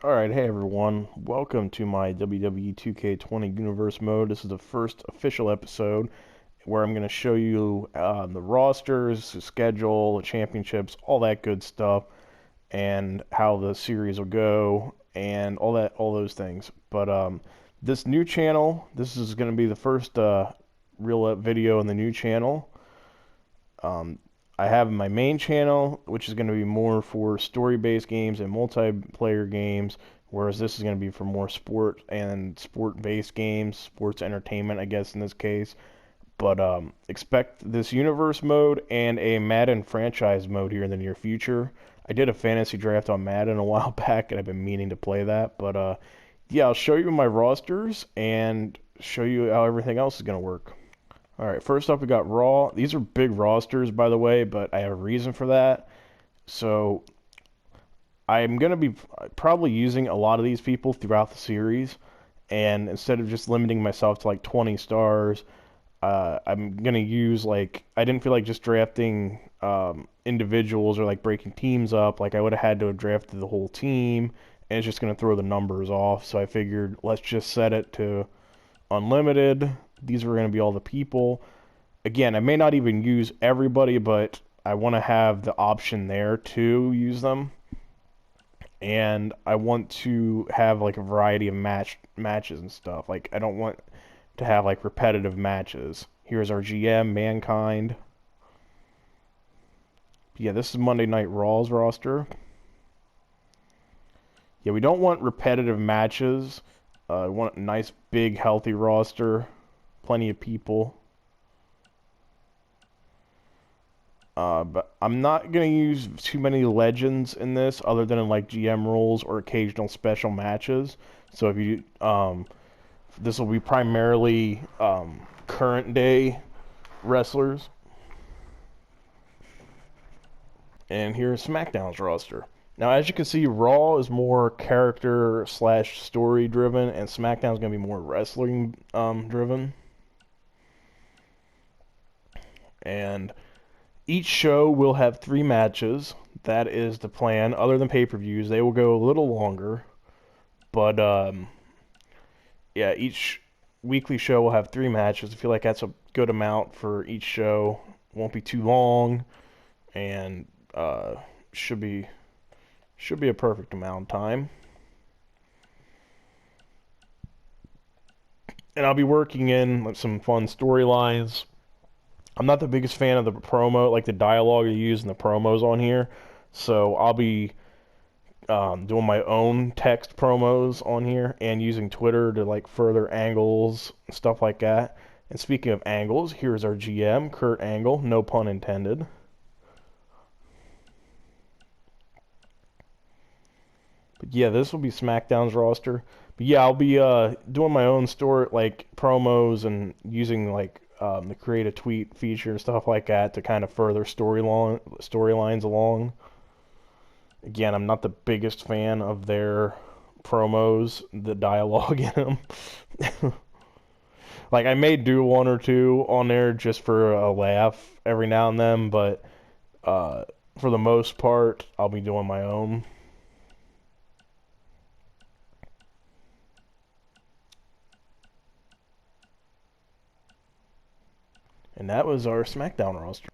Alright, hey everyone. Welcome to my WWE 2K20 Universe mode. This is the first official episode where I'm going to show you the rosters, the schedule, the championships, all that good stuff, and how the series will go, and all those things. But this new channel, this is going to be the first real video in the new channel. I have my main channel, which is going to be more for story-based games and multiplayer games, whereas this is going to be for more sport and sport-based games, sports entertainment, I guess, in this case. But expect this universe mode and a Madden franchise mode here in the near future. I did a fantasy draft on Madden a while back, and I've been meaning to play that. But yeah, I'll show you my rosters and show you how everything else is going to work. Alright, first up we got Raw. These are big rosters, by the way, but I have a reason for that. So, I'm going to be probably using a lot of these people throughout the series, and instead of just limiting myself to like 20 stars, I'm going to use I didn't feel like just drafting individuals or like breaking teams up. Like I would have had to have drafted the whole team, and it's just going to throw the numbers off. So I figured let's just set it to unlimited. These are going to be all the people. Again, I may not even use everybody, but I want to have the option there to use them. And I want to have like a variety of matches and stuff. Like I don't want to have like repetitive matches. Here's our GM, Mankind. Yeah, this is Monday Night Raw's roster. Yeah, we don't want repetitive matches. We want a nice, big, healthy roster. Plenty of people. But I'm not going to use too many legends in this other than in like GM roles or occasional special matches. So if you this will be primarily current day wrestlers. And here's SmackDown's roster. Now, as you can see, Raw is more character / story driven, and SmackDown is going to be more wrestling driven. And each show will have 3 matches. That is the plan. Other than pay-per-views, they will go a little longer. But, yeah, each weekly show will have 3 matches. I feel like that's a good amount for each show. Won't be too long. And, should be a perfect amount of time. And I'll be working in some fun storylines. I'm not the biggest fan of the promo, like the dialogue you use in the promos on here. So I'll be doing my own text promos on here and using Twitter to like further angles and stuff like that. And speaking of angles, here's our GM, Kurt Angle, no pun intended. But yeah, this will be SmackDown's roster. But yeah, I'll be doing my own story, like promos and using like the create a tweet feature and stuff like that to kind of further storylines along. Again, I'm not the biggest fan of their promos, the dialogue in them. Like I may do 1 or 2 on there just for a laugh every now and then, but for the most part, I'll be doing my own. And that was our SmackDown roster.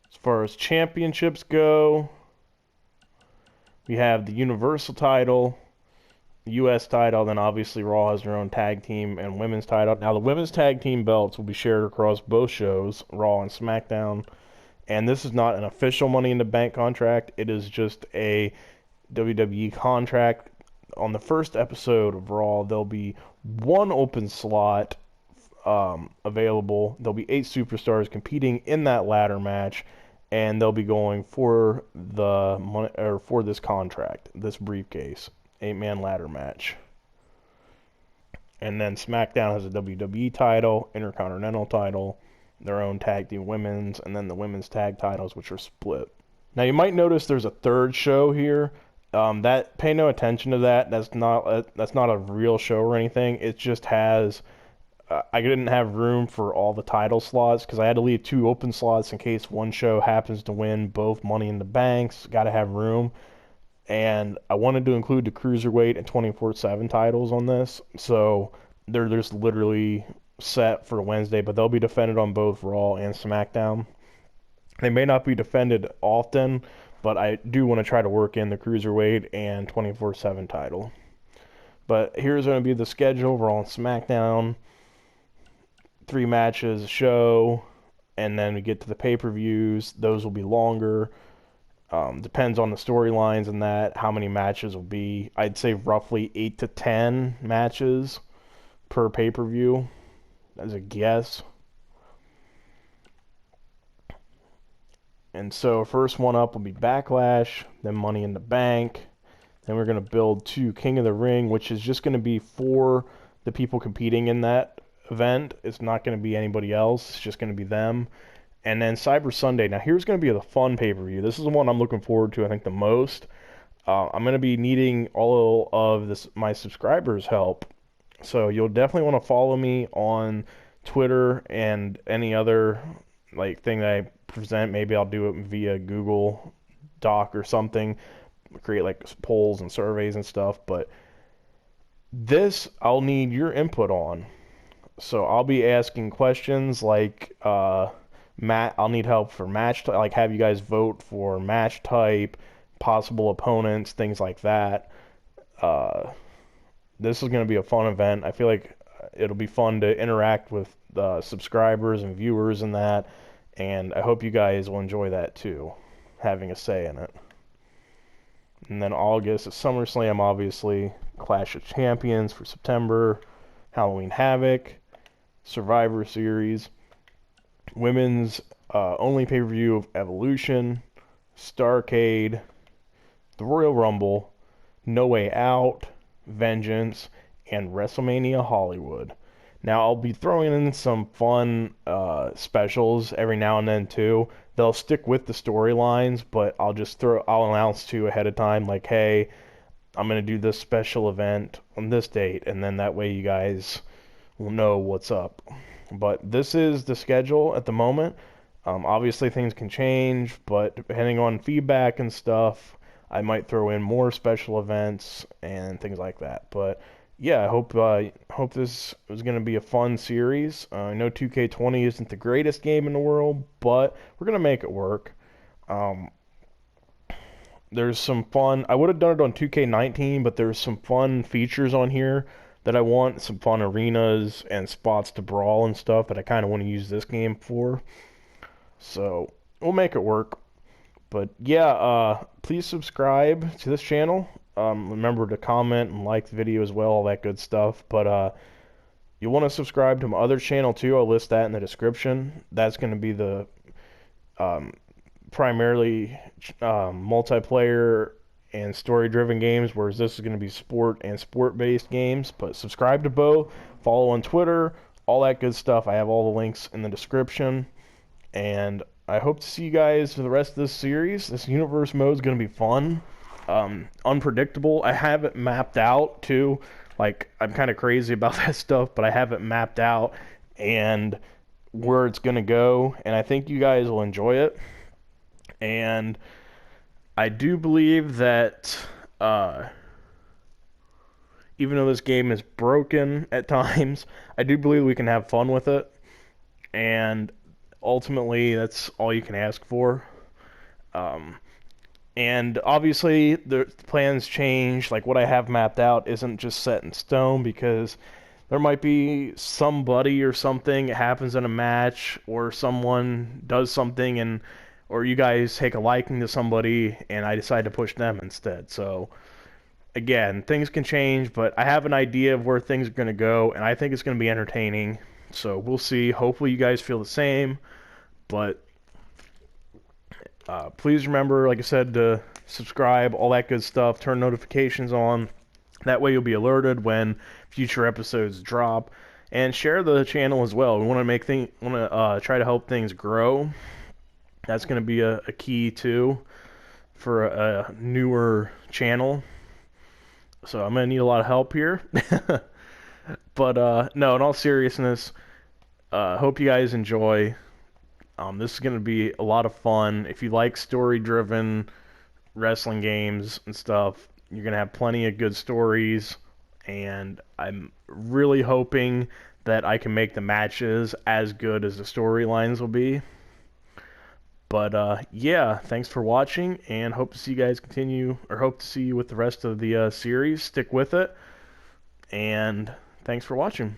As far as championships go, we have the Universal title, the U.S. title, then obviously Raw has their own tag team and women's title. Now the women's tag team belts will be shared across both shows, Raw and SmackDown. And this is not an official Money in the Bank contract. It is just a WWE contract. On the first episode of Raw, there'll be 1 open slot available. There'll be 8 superstars competing in that ladder match, and they'll be going for the money, or for this contract, this briefcase, 8-man ladder match. And then SmackDown has a WWE title, Intercontinental title, their own tag team women's, and then the women's tag titles, which are split. Now you might notice there's a 3rd show here. That pay no attention to that. That's not a real show or anything. It just has. I didn't have room for all the title slots because I had to leave 2 open slots in case one show happens to win both Money in the Banks. Got to have room. and I wanted to include the Cruiserweight and 24/7 titles on this. So they're just literally set for Wednesday, but they'll be defended on both Raw and SmackDown. They may not be defended often, but I do want to try to work in the Cruiserweight and 24/7 title. But here's going to be the schedule. Raw and SmackDown, 3 matches a show, and then we get to the pay-per-views. Those will be longer. Depends on the storylines and that, how many matches will be. I'd say roughly 8 to 10 matches per pay-per-view, as a guess. And so first one up will be Backlash, then Money in the Bank. Then we're going to build to King of the Ring, which is just going to be for the people competing in that event. It's not going to be anybody else. It's just going to be them. And then Cyber Sunday. Now here's going to be the fun pay-per-view. This is the one I'm looking forward to, I think, the most. I'm going to be needing all of my subscribers' help. So you'll definitely want to follow me on Twitter and any other thing that I present. Maybe I'll do it via Google Doc or something. Create polls and surveys and stuff. But this I'll need your input on. So I'll be asking questions like I'll need help for match, have you guys vote for match type, possible opponents, things like that. This is going to be a fun event. I feel like it'll be fun to interact with subscribers and viewers and that, and I hope you guys will enjoy that too, having a say in it. And then August is SummerSlam, obviously, Clash of Champions for September, Halloween Havoc, Survivor Series, Women's only pay-per-view of Evolution, Starrcade, the Royal Rumble, No Way Out, Vengeance, and WrestleMania Hollywood. Now I'll be throwing in some fun specials every now and then too. They'll stick with the storylines, but I'll announce to ahead of time, like, hey, I'm gonna do this special event on this date, and then that way you guys will know what's up. But this is the schedule at the moment. Obviously things can change, but depending on feedback and stuff, I might throw in more special events and things like that. But yeah, I hope this is going to be a fun series. I know 2K20 isn't the greatest game in the world, but we're going to make it work. There's some fun. I would have done it on 2K19, but there's some fun features on here that I want, some fun arenas and spots to brawl and stuff that I kind of want to use this game for. So we'll make it work. But yeah, please subscribe to this channel. Remember to comment and like the video as well, all that good stuff. But you want to subscribe to my other channel too. I'll list that in the description. That's going to be the primarily multiplayer and story-driven games, whereas this is going to be sport and sport-based games. But subscribe to both, follow on Twitter, all that good stuff. I have all the links in the description, and I hope to see you guys for the rest of this series. This universe mode is going to be fun, unpredictable. I have it mapped out too. I'm kind of crazy about that stuff, but I have it mapped out and where it's going to go, and I think you guys will enjoy it. And I do believe that even though this game is broken at times, I do believe we can have fun with it. And ultimately, that's all you can ask for. And obviously, the plans change. Like, what I have mapped out isn't just set in stone, because there might be somebody or something that happens in a match, or someone does something or you guys take a liking to somebody and I decide to push them instead. So again, things can change, but I have an idea of where things are going to go, and I think it's going to be entertaining. So we'll see. Hopefully you guys feel the same. But please remember, like I said, to subscribe, all that good stuff, turn notifications on. That way you'll be alerted when future episodes drop. And share the channel as well. We want to try to help things grow. That's going to be a key too for a newer channel. So I'm going to need a lot of help here. But no, in all seriousness, hope you guys enjoy. This is going to be a lot of fun. If you like story-driven wrestling games and stuff. You're going to have plenty of good stories, and I'm really hoping that I can make the matches as good as the storylines will be. But yeah, thanks for watching, and hope to see you guys hope to see you with the rest of the series. Stick with it, and thanks for watching.